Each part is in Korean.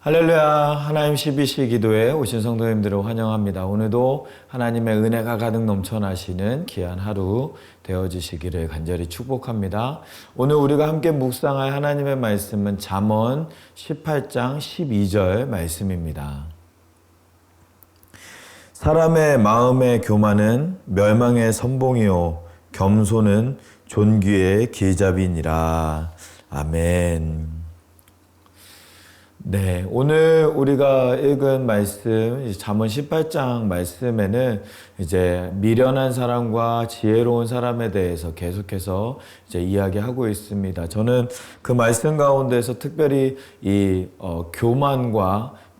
할렐루야. 하나님 12시 기도에 오신 성도님들을 환영합니다. 오늘도 하나님의 은혜가 가득 넘쳐나시는 귀한 하루 되어지시기를 간절히 축복합니다. 오늘 우리가 함께 묵상할 하나님의 말씀은 잠언 18장 12절 말씀입니다. 사람의 마음의 교만은 멸망의 선봉이요 겸손은 존귀의 길잡이니라. 아멘. 네, 오늘 우리가 읽은 말씀, 잠언 18장 말씀에는 이제 미련한 사람과 지혜로운 사람에 대해서 계속해서 이제 이야기하고 있습니다. 저는 그 말씀 가운데서 특별히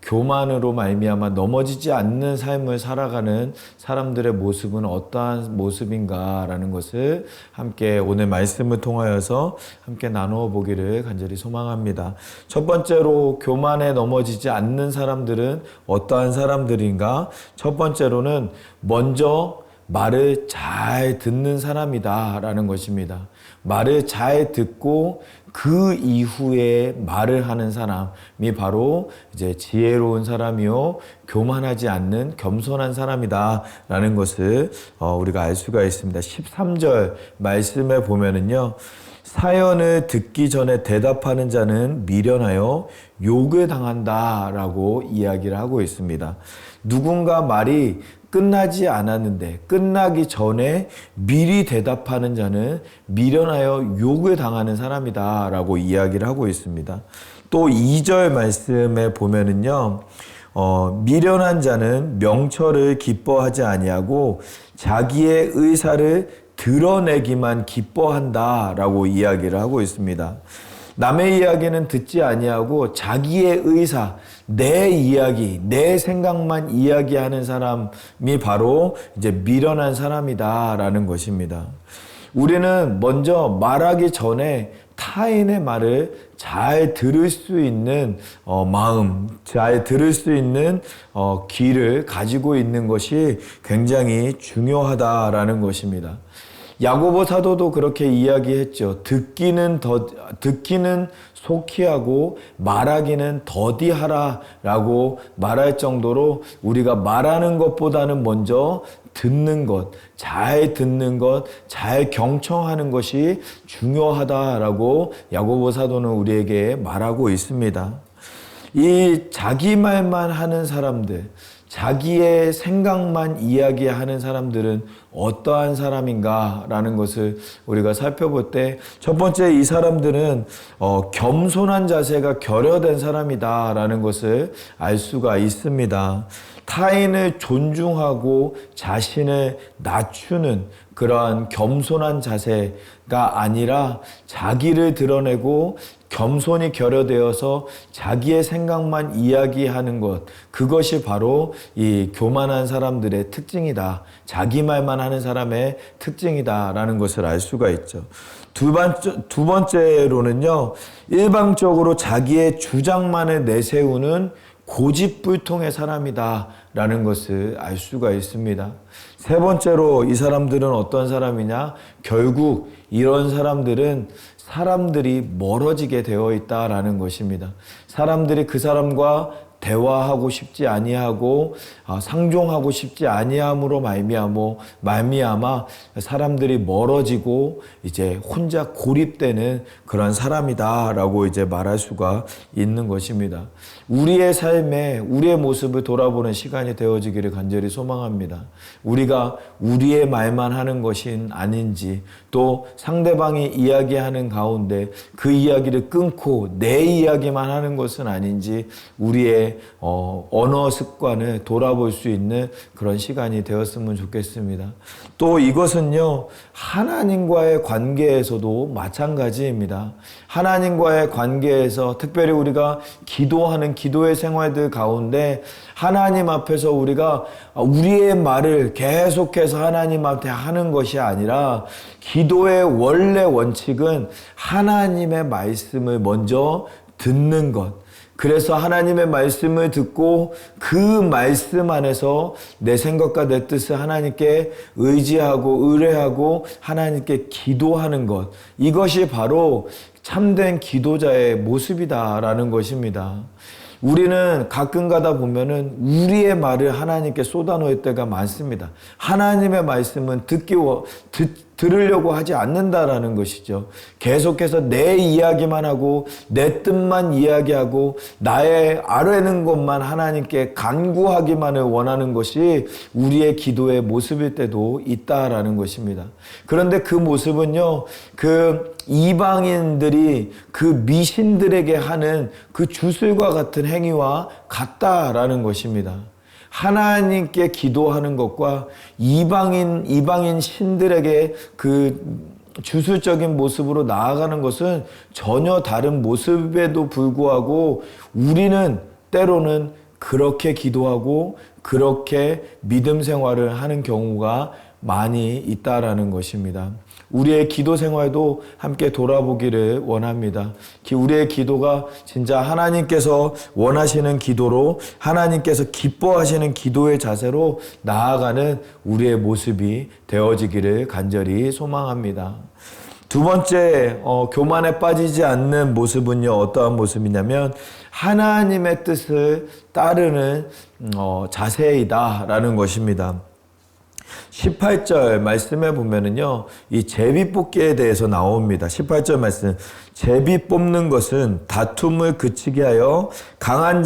교만으로 말미암아 넘어지지 않는 삶을 살아가는 사람들의 모습은 어떠한 모습인가라는 것을 함께 오늘 말씀을 통하여서 함께 나누어 보기를 간절히 소망합니다. 첫 번째로 교만에 넘어지지 않는 사람들은 어떠한 사람들인가? 첫 번째로는 먼저 말을 잘 듣는 사람이다라는 것입니다. 말을 잘 듣고 그 이후에 말을 하는 사람이 바로 이제 지혜로운 사람이요 교만하지 않는 겸손한 사람이다라는 것을 우리가 알 수가 있습니다. 13절 말씀에 보면은요. 사연을 듣기 전에 대답하는 자는 미련하여 욕을 당한다라고 이야기를 하고 있습니다. 누군가 말이 끝나지 않았는데 끝나기 전에 미리 대답하는 자는 미련하여 욕을 당하는 사람이다 라고 이야기를 하고 있습니다. 또 2절 말씀에 보면은요. 미련한 자는 명철을 기뻐하지 아니하고 자기의 의사를 드러내기만 기뻐한다 라고 이야기를 하고 있습니다. 남의 이야기는 듣지 아니하고 자기의 의사, 내 이야기, 내 생각만 이야기하는 사람이 바로 이제 미련한 사람이다라는 것입니다. 우리는 먼저 말하기 전에 타인의 말을 잘 들을 수 있는 마음, 잘 들을 수 있는 귀를 가지고 있는 것이 굉장히 중요하다라는 것입니다. 야고보 사도도 그렇게 이야기했죠. 듣기는 속히 하고 말하기는 더디하라 라고 말할 정도로 우리가 말하는 것보다는 먼저 듣는 것, 잘 듣는 것, 잘 경청하는 것이 중요하다라고 야고보 사도는 우리에게 말하고 있습니다. 이 자기 말만 하는 사람들, 자기의 생각만 이야기하는 사람들은 어떠한 사람인가라는 것을 우리가 살펴볼 때 첫 번째 이 사람들은 겸손한 자세가 결여된 사람이다라는 것을 알 수가 있습니다. 타인을 존중하고 자신을 낮추는 그러한 겸손한 자세가 아니라 자기를 드러내고 겸손히 결여되어서 자기의 생각만 이야기하는 것, 그것이 바로 이 교만한 사람들의 특징이다. 자기 말만 하는 사람의 특징이다라는 것을 알 수가 있죠. 두 번째로는요, 일방적으로 자기의 주장만을 내세우는 고집불통의 사람이다라는 것을 알 수가 있습니다. 세 번째로 이 사람들은 어떤 사람이냐? 결국 이런 사람들은 사람들이 멀어지게 되어 있다라는 것입니다. 사람들이 그 사람과 대화하고 싶지 아니하고 상종하고 싶지 아니함으로 말미암아 사람들이 멀어지고 이제 혼자 고립되는 그런 사람이다라고 이제 말할 수가 있는 것입니다. 우리의 삶에 우리의 모습을 돌아보는 시간이 되어지기를 간절히 소망합니다. 우리가 우리의 말만 하는 것이 아닌지, 또 상대방이 이야기하는 가운데 그 이야기를 끊고 내 이야기만 하는 것은 아닌지 우리의 언어 습관을 돌아볼 수 있는 그런 시간이 되었으면 좋겠습니다. 또 이것은요, 하나님과의 관계에서도 마찬가지입니다. 하나님과의 관계에서 특별히 우리가 기도하는 기도의 생활들 가운데 하나님 앞에서 우리가 우리의 말을 계속해서 하나님 앞에 하는 것이 아니라 기도의 원래 원칙은 하나님의 말씀을 먼저 듣는 것. 그래서 하나님의 말씀을 듣고 그 말씀 안에서 내 생각과 내 뜻을 하나님께 의지하고 의뢰하고 하나님께 기도하는 것. 이것이 바로 참된 기도자의 모습이다라는 것입니다. 우리는 가끔 가다 보면은 우리의 말을 하나님께 쏟아놓을 때가 많습니다. 하나님의 말씀은 들으려고 하지 않는다라는 것이죠. 계속해서 내 이야기만 하고 내 뜻만 이야기하고 나의 아뢰는 것만 하나님께 간구하기만을 원하는 것이 우리의 기도의 모습일 때도 있다라는 것입니다. 그런데 그 모습은요, 그 이방인들이 그 미신들에게 하는 그 주술과 같은 행위와 같다라는 것입니다. 하나님께 기도하는 것과 이방인 신들에게 그 주술적인 모습으로 나아가는 것은 전혀 다른 모습에도 불구하고 우리는 때로는 그렇게 기도하고 그렇게 믿음 생활을 하는 경우가 많이 있다라는 것입니다. 우리의 기도 생활도 함께 돌아보기를 원합니다. 우리의 기도가 진짜 하나님께서 원하시는 기도로, 하나님께서 기뻐하시는 기도의 자세로 나아가는 우리의 모습이 되어지기를 간절히 소망합니다. 두 번째, 교만에 빠지지 않는 모습은요, 어떠한 모습이냐면 하나님의 뜻을 따르는 자세이다라는 것입니다. 18절 말씀에 보면은요, 이 제비 뽑기에 대해서 나옵니다. 18절 말씀. 제비 뽑는 것은 다툼을 그치게 하여 강한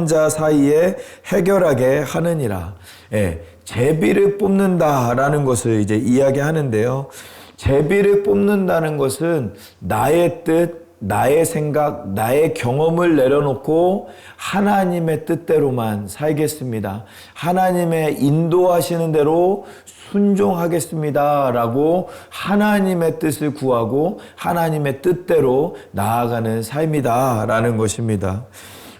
자 사이에 해결하게 하느니라. 예, 제비를 뽑는다라는 것을 이제 이야기하는데요. 제비를 뽑는다는 것은 나의 뜻, 나의 생각, 나의 경험을 내려놓고 하나님의 뜻대로만 살겠습니다. 하나님의 인도하시는 대로 순종하겠습니다. 라고 하나님의 뜻을 구하고 하나님의 뜻대로 나아가는 삶이다. 라는 것입니다.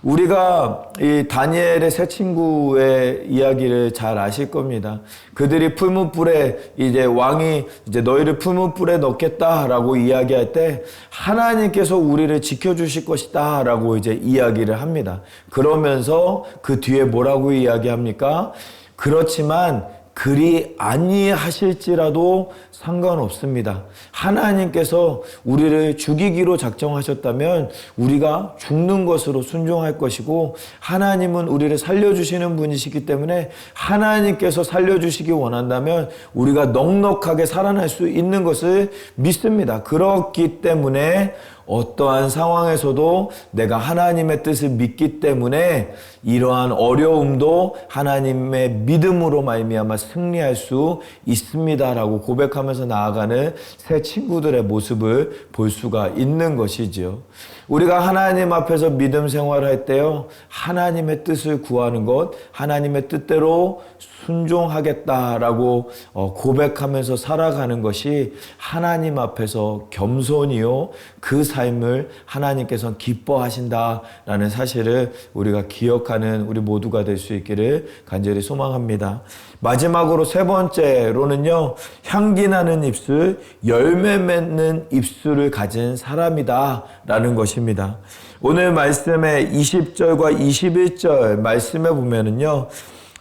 우리가 이 다니엘의 세 친구의 이야기를 잘 아실 겁니다. 그들이 풀무불에 이제 왕이 이제 너희를 풀무불에 넣겠다라고 이야기할 때 하나님께서 우리를 지켜주실 것이다라고 이제 이야기를 합니다. 그러면서 그 뒤에 뭐라고 이야기합니까? 그렇지만 그리 아니하실지라도 상관없습니다. 하나님께서 우리를 죽이기로 작정하셨다면 우리가 죽는 것으로 순종할 것이고, 하나님은 우리를 살려주시는 분이시기 때문에 하나님께서 살려주시기 원한다면 우리가 넉넉하게 살아날 수 있는 것을 믿습니다. 그렇기 때문에 어떠한 상황에서도 내가 하나님의 뜻을 믿기 때문에 이러한 어려움도 하나님의 믿음으로 말미암아 승리할 수 있습니다라고 고백하면서 나아가는 새 친구들의 모습을 볼 수가 있는 것이지요. 우리가 하나님 앞에서 믿음 생활할 때요, 하나님의 뜻을 구하는 것, 하나님의 뜻대로 순종하겠다라고 고백하면서 살아가는 것이 하나님 앞에서 겸손이요, 그 삶을 하나님께서 기뻐하신다라는 사실을 우리가 기억하는 우리 모두가 될 수 있기를 간절히 소망합니다. 마지막으로 세 번째로는요, 향기 나는 입술, 열매 맺는 입술을 가진 사람이다 라는 것입니다. 오늘 말씀의 20절과 21절 말씀에 보면은요,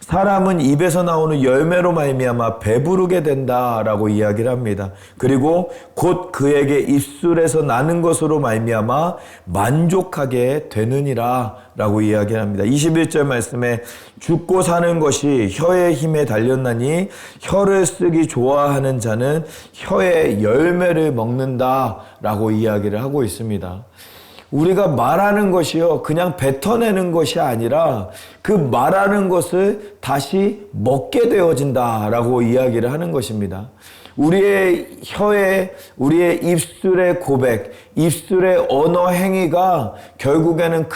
사람은 입에서 나오는 열매로 말미암아 배부르게 된다라고 이야기를 합니다. 그리고 곧 그에게 입술에서 나는 것으로 말미암아 만족하게 되느니라라고 이야기를 합니다. 21절 말씀에 죽고 사는 것이 혀의 힘에 달렸나니 혀를 쓰기 좋아하는 자는 혀의 열매를 먹는다라고 이야기를 하고 있습니다. 우리가 말하는 것이요, 그냥 뱉어내는 것이 아니라 그 말하는 것을 다시 먹게 되어진다라고 이야기를 하는 것입니다. 우리의 혀에, 우리의 입술의 고백, 입술의 언어 행위가 결국에는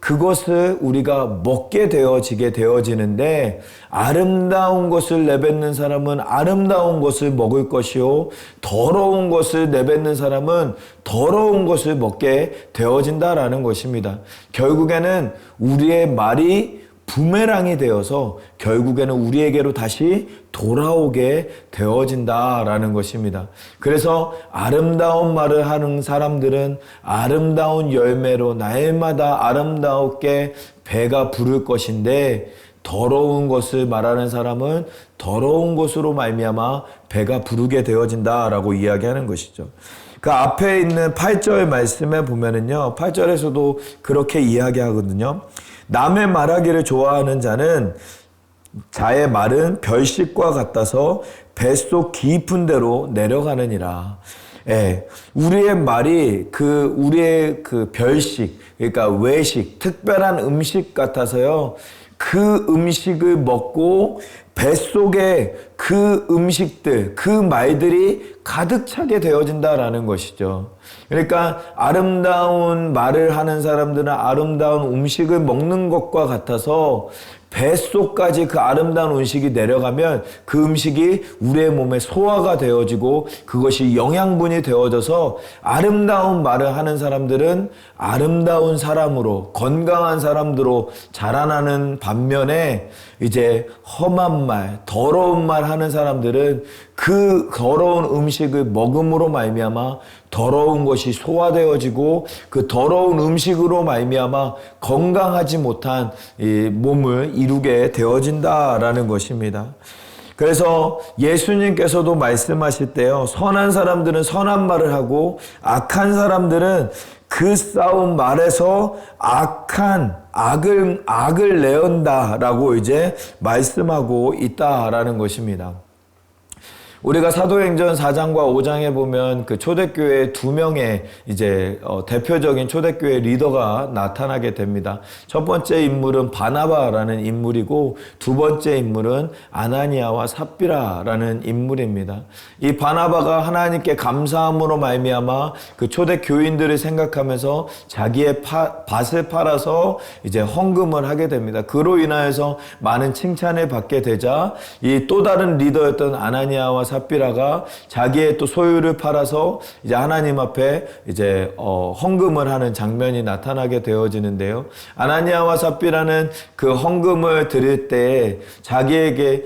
그것을 우리가 먹게 되어지는데, 아름다운 것을 내뱉는 사람은 아름다운 것을 먹을 것이요, 더러운 것을 내뱉는 사람은 더러운 것을 먹게 되어진다라는 것입니다. 결국에는 우리의 말이 부메랑이 되어서 결국에는 우리에게로 다시 돌아오게 되어진다라는 것입니다. 그래서 아름다운 말을 하는 사람들은 아름다운 열매로 날마다 아름답게 배가 부를 것인데, 더러운 것을 말하는 사람은 더러운 것으로 말미암아 배가 부르게 되어진다라고 이야기하는 것이죠. 그 앞에 있는 8절 말씀에 보면은요, 8절에서도 그렇게 이야기하거든요. 남의 말하기를 좋아하는 자의 말은 별식과 같아서 뱃속 깊은 데로 내려가느니라. 예, 우리의 말이 우리의 별식, 그러니까 외식, 특별한 음식 같아서요, 그 음식을 먹고 뱃속에 그 음식들, 그 말들이 가득 차게 되어진다라는 것이죠. 그러니까 아름다운 말을 하는 사람들은 아름다운 음식을 먹는 것과 같아서 뱃속까지 그 아름다운 음식이 내려가면 그 음식이 우리의 몸에 소화가 되어지고 그것이 영양분이 되어져서 아름다운 말을 하는 사람들은 아름다운 사람으로, 건강한 사람들로 자라나는 반면에 이제 험한 말, 더러운 말 하는 사람들은 그 더러운 음식을 먹음으로 말미암아 더러운 것이 소화되어지고 그 더러운 음식으로 말미암아 건강하지 못한 이 몸을 이루게 되어진다라는 것입니다. 그래서 예수님께서도 말씀하실 때요, 선한 사람들은 선한 말을 하고 악한 사람들은 그 싸운 말에서 악을 내온다라고 이제 말씀하고 있다라는 것입니다. 우리가 사도행전 4장과 5장에 보면 그 초대교회 두 명의 이제 대표적인 초대교회 리더가 나타나게 됩니다. 첫 번째 인물은 바나바라는 인물이고 두 번째 인물은 아나니아와 삽비라라는 인물입니다. 이 바나바가 하나님께 감사함으로 말미암아 그 초대 교인들을 생각하면서 자기의 밭을 팔아서 이제 헌금을 하게 됩니다. 그로 인하여서 많은 칭찬을 받게 되자 이 또 다른 리더였던 아나니아와 삽비라가 자기의 또 소유를 팔아서 이제 하나님 앞에 이제 헌금을 하는 장면이 나타나게 되어지는데요. 아나니아와 삽비라는 그 헌금을 드릴 때 자기에게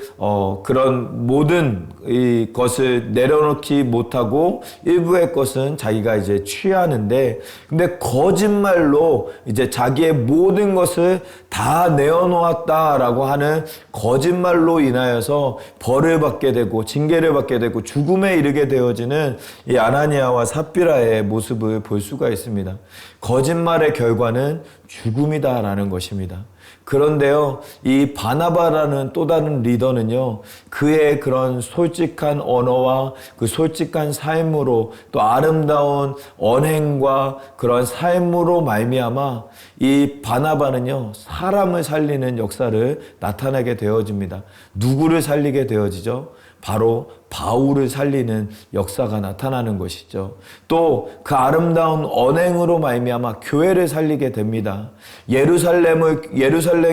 그런 모든 이 것을 내려놓지 못하고 일부의 것은 자기가 이제 취하는데, 근데 거짓말로 이제 자기의 모든 것을 다 내어놓았다라고 하는 거짓말로 인하여서 벌을 받게 되고 징계를 받게 되고 죽음에 이르게 되어지는 이 아나니아와 삽비라의 모습을 볼 수가 있습니다. 거짓말의 결과는 죽음이다라는 것입니다. 그런데요, 이 바나바라는 또 다른 리더는요, 그의 그런 솔직한 언어와 그 솔직한 삶으로 또 아름다운 언행과 그런 삶으로 말미암아 이 바나바는요, 사람을 살리는 역사를 나타내게 되어집니다. 누구를 살리게 되어지죠? 바로 바울을 살리는 역사가 나타나는 것이죠. 또 그 아름다운 언행으로 말미암아 교회를 살리게 됩니다. 예루살렘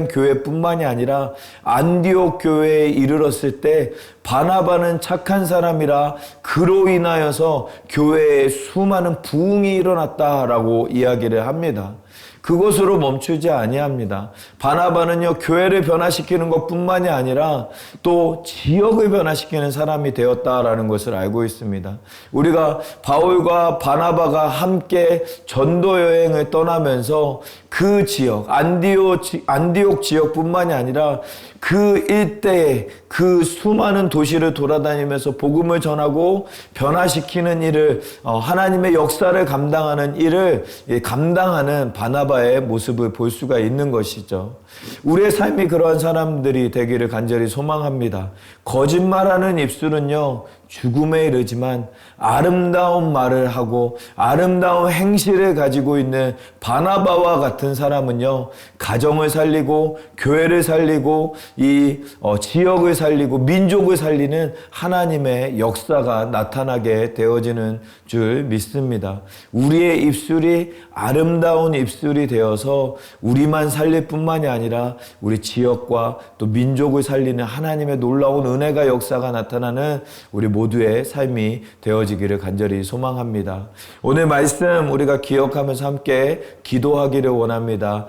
교회뿐만이 아니라 안디옥 교회에 이르렀을 때 바나바는 착한 사람이라 그로 인하여서 교회에 수많은 부흥이 일어났다라고 이야기를 합니다. 그것으로 멈추지 아니합니다. 바나바는요, 교회를 변화시키는 것뿐만이 아니라 또 지역을 변화시키는 사람이 되었다라는 것을 알고 있습니다. 우리가 바울과 바나바가 함께 전도 여행을 떠나면서 그 지역, 안디옥 지역뿐만이 아니라 그 일대에 그 수많은 도시를 돌아다니면서 복음을 전하고 변화시키는 일을, 하나님의 역사를 감당하는 일을 감당하는 바나바의 모습을 볼 수가 있는 것이죠. 우리의 삶이 그러한 사람들이 되기를 간절히 소망합니다. 거짓말하는 입술은요, 죽음에 이르지만 아름다운 말을 하고 아름다운 행실을 가지고 있는 바나바와 같은 사람은요, 가정을 살리고 교회를 살리고 이 지역을 살리고 민족을 살리는 하나님의 역사가 나타나게 되어지는 줄 믿습니다. 우리의 입술이 아름다운 입술이 되어서 우리만 살릴 뿐만이 아니라 우리 지역과 또 민족을 살리는 하나님의 놀라운 은혜가 역사가 나타나는 우리 모두의 삶이 되어지기를 간절히 소망합니다. 오늘 말씀 우리가 기억하면서 함께 기도하기를 원합니다.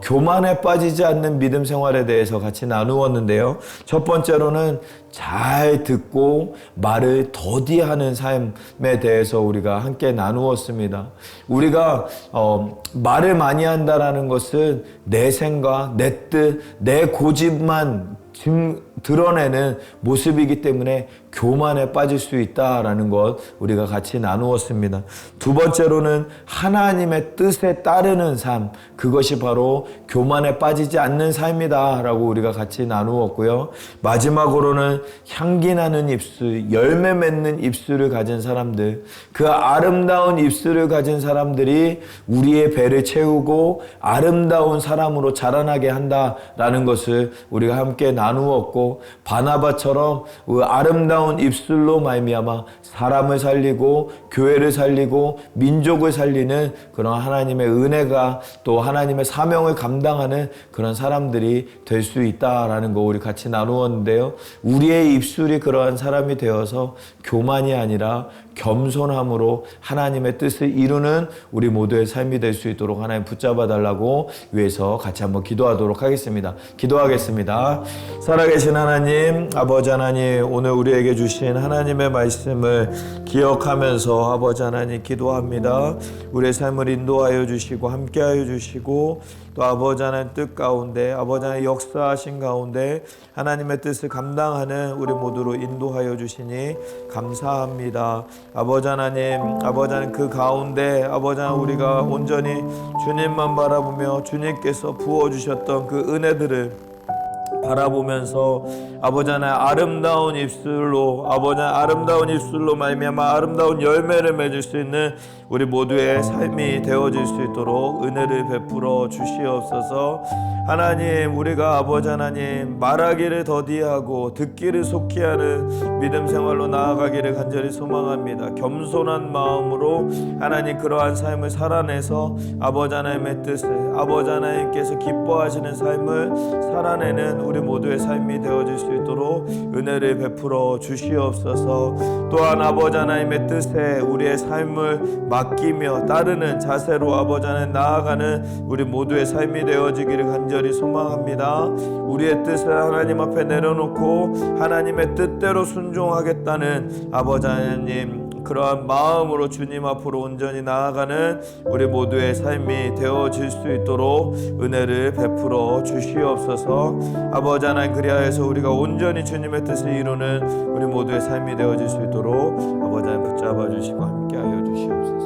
교만에 빠지지 않는 믿음 생활에 대해서 같이 나누었는데요. 첫 번째로는 잘 듣고 말을 더디하는 삶에 대해서 우리가 함께 나누었습니다. 우리가 말을 많이 한다라는 것은 내 생각, 내 뜻, 내 고집만 드러내는 모습이기 때문에 교만에 빠질 수 있다라는 것 우리가 같이 나누었습니다. 두 번째로는 하나님의 뜻에 따르는 삶, 그것이 바로 교만에 빠지지 않는 삶이다 라고 우리가 같이 나누었고요. 마지막으로는 향기 나는 입술, 열매 맺는 입술을 가진 사람들, 그 아름다운 입술을 가진 사람들이 우리의 배를 채우고 아름다운 사람으로 자라나게 한다라는 것을 우리가 함께 나누었고, 바나바처럼 아름다운 입술로 말미암아 사람을 살리고 교회를 살리고 민족을 살리는 그런 하나님의 은혜가 또 하나님의 사명을 감당하는 그런 사람들이 될 수 있다라는 거 우리 같이 나누었는데요. 우리의 입술이 그러한 사람이 되어서 교만이 아니라 겸손함으로 하나님의 뜻을 이루는 우리 모두의 삶이 될 수 있도록 하나님 붙잡아 달라고 위해서 같이 한번 기도하도록 하겠습니다. 기도하겠습니다. 살아계신 하나님, 아버지 하나님, 오늘 우리에게 주신 하나님의 말씀을 기억하면서 아버지 하나님 기도합니다. 우리의 삶을 인도하여 주시고 함께하여 주시고 또 아버지 하나님 뜻 가운데 아버지 하나님 역사하신 가운데 하나님의 뜻을 감당하는 우리 모두로 인도하여 주시니 감사합니다. 아버지 하나님 그 가운데 아버지 하나님 우리가 온전히 주님만 바라보며 주님께서 부어주셨던 그 은혜들을 바라보면서 아버지 하나님 아름다운 입술로 말미암아 아름다운 열매를 맺을 수 있는 우리 모두의 삶이 되어질 수 있도록 은혜를 베풀어 주시옵소서. 하나님, 우리가 아버지 하나님 말하기를 더디하고 듣기를 속히 하는 믿음 생활로 나아가기를 간절히 소망합니다. 겸손한 마음으로 하나님 그러한 삶을 살아내서 아버지 하나님의 뜻을 아버지 하나님께서 기뻐하시는 삶을 살아내는 우리 모두의 삶이 되어질 수 있도록 은혜를 베풀어 주시옵소서. 또한 아버지 하나님의 뜻에 우리의 삶을 맡기며 따르는 자세로 아버지 하나님 나아가는 우리 모두의 삶이 되어지기를 간절히 소망합니다. 우리의 뜻을 하나님 앞에 내려놓고 하나님의 뜻대로 순종하겠다는 아버지 하나님 그러한 마음으로 주님 앞으로 온전히 나아가는 우리 모두의 삶이 되어질 수 있도록 은혜를 베풀어 주시옵소서. 아버지 하나님 그리하여서 우리가 온전히 주님의 뜻을 이루는 우리 모두의 삶이 되어질 수 있도록 아버지 하나님 붙잡아 주시고 함께하여 주시옵소서.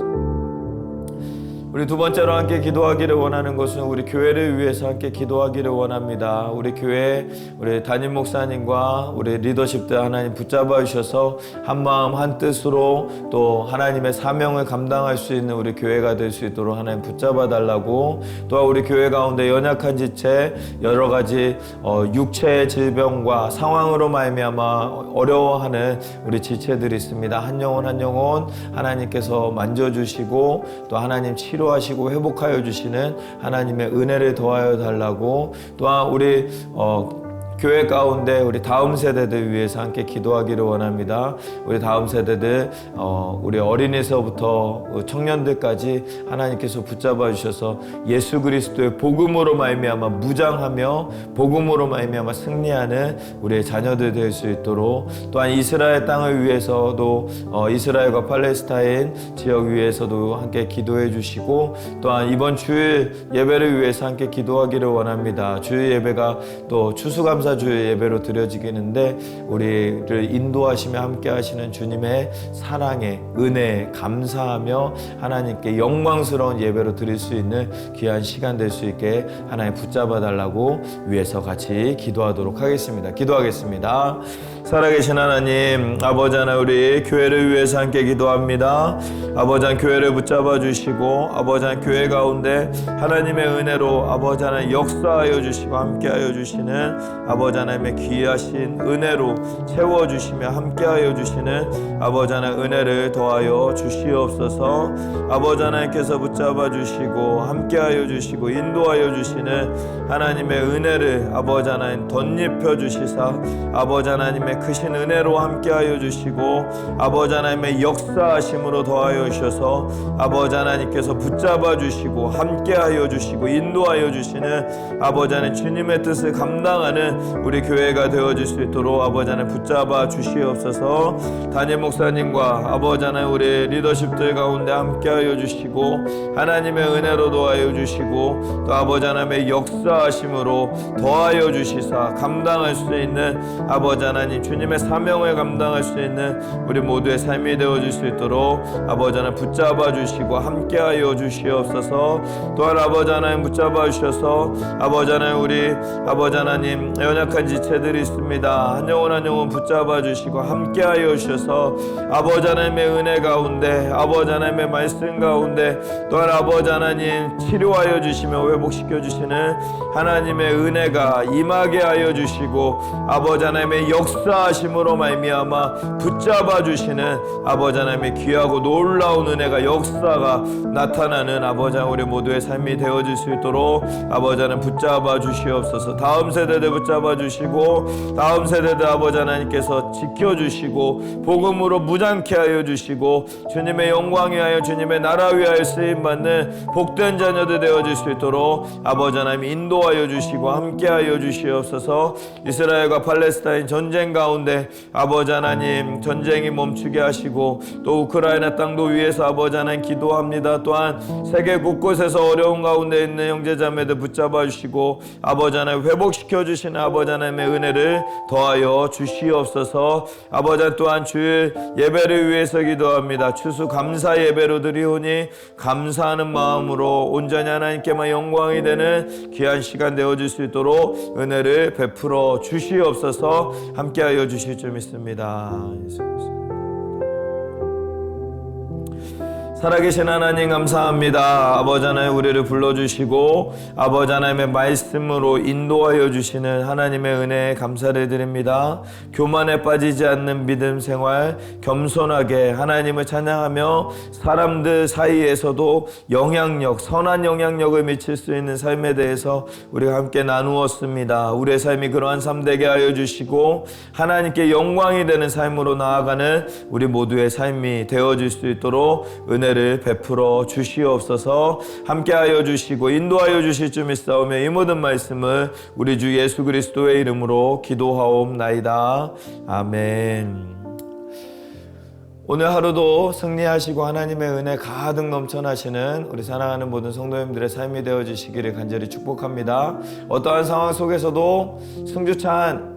우리 두 번째로 함께 기도하기를 원하는 것은 우리 교회를 위해서 함께 기도하기를 원합니다. 우리 교회 우리 담임 목사님과 우리 리더십들 하나님 붙잡아 주셔서 한 마음 한 뜻으로 또 하나님의 사명을 감당할 수 있는 우리 교회가 될 수 있도록 하나님 붙잡아 달라고, 또한 우리 교회 가운데 연약한 지체 여러 가지 육체의 질병과 상황으로 말미암아 어려워하는 우리 지체들이 있습니다. 한 영혼 한 영혼 하나님께서 만져주시고 또 하나님 치료하시고 회복하여 주시는 하나님의 은혜를 더하여 달라고, 또한 우리 교회 가운데 우리 다음 세대들 위해서 함께 기도하기를 원합니다. 우리 다음 세대들 우리 어린이서부터 청년들까지 하나님께서 붙잡아 주셔서 예수 그리스도의 복음으로 말미암아 무장하며 복음으로 말미암아 승리하는 우리의 자녀들 될 수 있도록, 또한 이스라엘 땅을 위해서도 이스라엘과 팔레스타인 지역 위해서도 함께 기도해 주시고, 또한 이번 주일 예배를 위해서 함께 기도하기를 원합니다. 주일 예배가 또 추수감사 주의 예배로 드려지겠는데 우리를 인도하시며 함께 하시는 주님의 사랑에 은혜에 감사하며 하나님께 영광스러운 예배로 드릴 수 있는 귀한 시간 될 수 있게 하나님 붙잡아 달라고 위해서 같이 기도하도록 하겠습니다. 기도하겠습니다. 살아계신 하나님, 아버지 하나 우리 교회를 위해서 함께 기도합니다. 아버지 하나 교회를 붙잡아 주시고 아버지 하나 교회 가운데 하나님의 은혜로 아버지 하나 역사하여 주시고 함께하여 주시는 아버지 하나님의 귀하신 은혜로 채워주시며 함께하여 주시는 아버지 하나님 은혜를 더하여 주시옵소서. 아버지 하나님께서 붙잡아 주시고 함께하여 주시고 인도하여 주시는 하나님의 은혜를 아버지 하나님 덧입혀 주시사 아버지 하나님의 크신 은혜로 함께하여 주시고 아버지 하나님의 역사하심으로 더하여 주셔서 아버지 하나님께서 붙잡아 주시고 함께하여 주시고 인도하여 주시는 아버지 하나님 주님의 뜻을 감당하는 우리 교회가 되어질 수 있도록 아버지 하나님 붙잡아 주시옵소서. 담임 목사님과 아버지 하나님 우리 리더십들 가운데 함께하여 주시고 하나님의 은혜로 도와여 주시고 또 아버지 하나님의 역사하심으로 더하여 주시사 감당할 수 있는 아버지 하나님 주님의 사명을 감당할 수 있는 우리 모두의 삶이 되어질 수 있도록 아버지 하나님 붙잡아 주시고 함께하여 주시옵소서. 또한 아버지 하나님 붙잡아 주셔서 아버지 하나님 우리 아버지 하나님 연약한 지체들이 있습니다. 한 영혼 한 영혼 붙잡아 주시고 함께하여 주셔서 아버지 하나님의 은혜 가운데 아버지 하나님의 말씀 가운데 또한 아버지 하나님 치료하여 주시며 회복시켜 주시는 하나님의 은혜가 임하게 하여 주시고 아버지 하나님의 역사하심으로 말미암아 붙잡아 주시는 아버지 하나님의 귀하고 놀라운 은혜가 역사가 나타나는 아버지 하나님 우리 모두의 삶이 되어질 수 있도록 아버지 하나님 붙잡아 주시옵소서. 다음 세대들 붙잡아 주시고 다음 세대들 아버지 하나님께서 지켜주시고 복음으로 무장케 하여 주시고 주님의 영광 위하여 주님의 나라 위하여 쓰임받는 복된 자녀들 되어질 수 있도록 아버지 하나님 인도하여 주시고 함께하여 주시옵소서. 이스라엘과 팔레스타인 전쟁 가운데 아버지 하나님 전쟁이 멈추게 하시고 또 우크라이나 땅도 위에서 아버지 하나님 기도합니다. 또한 세계 곳곳에서 어려운 가운데 있는 형제자매들 붙잡아 주시고 아버지 하나님 회복시켜 주시는 아버지 하나님의 은혜를 더하여 주시옵소서. 아버지 또한 주일 예배를 위해서 기도합니다. 추수 감사 예배로 드리오니 감사하는 마음으로 온전히 하나님께만 영광이 되는 귀한 시간 되어질 수 있도록 은혜를 베풀어 주시옵소서. 함께하여 주실 줄 믿습니다. 살아계신 하나님 감사합니다. 아버지 하나님 우리를 불러주시고 아버지 하나님의 말씀으로 인도하여 주시는 하나님의 은혜에 감사를 드립니다. 교만에 빠지지 않는 믿음 생활 겸손하게 하나님을 찬양하며 사람들 사이에서도 영향력 선한 영향력을 미칠 수 있는 삶에 대해서 우리가 함께 나누었습니다. 우리의 삶이 그러한 삶 되게 하여 주시고 하나님께 영광이 되는 삶으로 나아가는 우리 모두의 삶이 되어질 수 있도록 은혜를 베풀어 주시옵소서. 함께하여 주시고 인도하여 주실 줄 믿사오며 이 모든 말씀을 우리 주 예수 그리스도의 이름으로 기도하옵나이다. 아멘. 오늘 하루도 승리하시고 하나님의 은혜 가득 넘쳐나시는 우리 사랑하는 모든 성도님들의 삶이 되어지시기를 간절히 축복합니다. 어떠한 상황 속에서도 승주찬